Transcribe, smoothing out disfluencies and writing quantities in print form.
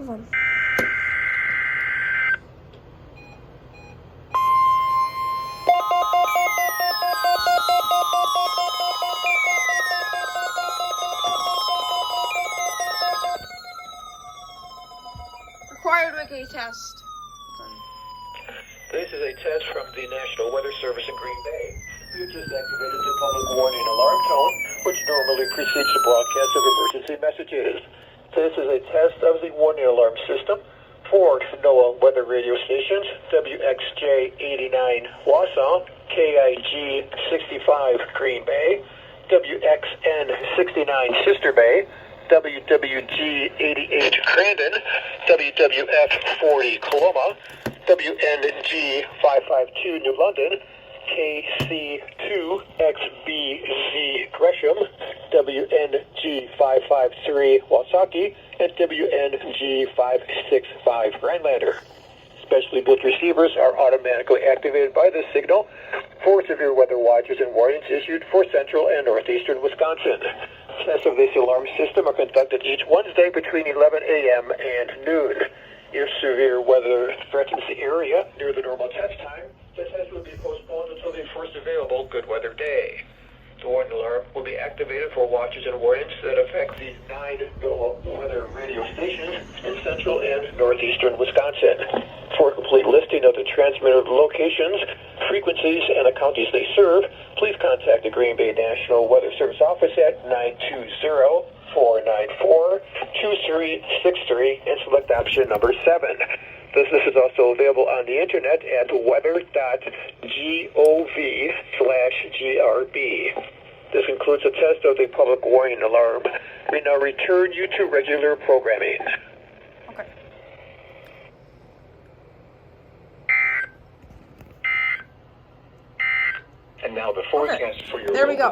Move on. Required wiki test. This is a test from the National Weather Service in Green Bay. We've just activated the public warning alarm tone, which normally precedes the broadcast of emergency messages. This is a test of the warning alarm system for NOAA weather radio stations, WXJ 89 Wausau, KIG 65 Green Bay, WXN 69 Sister Bay, WWG 88 Crandon, WWF 40 Coloma, WNG 552 New London, KC2XBZ Gresham, WNG 553 Wasaki, and WNG 565 Rhinelander. Specially built receivers are automatically activated by this signal for severe weather watches and warnings issued for central and northeastern Wisconsin. Tests of this alarm system are conducted each Wednesday between 11 a.m. and noon. If severe weather threatens the area near the normal test time, the test will be postponed until the first available good weather day. The warning alarm will be activated for watches and warnings that affect the 9 NOAA weather radio stations in central and northeastern Wisconsin. For a complete listing of the transmitter locations, frequencies, and the counties they serve, please contact the Green Bay National Weather Service office at 920-494-2363 and select option number 7. This list is also available on the internet at weather.gov/grb. This concludes the test of the public warning alarm. We now return you to regular programming. Okay. And now the forecast for your There we go.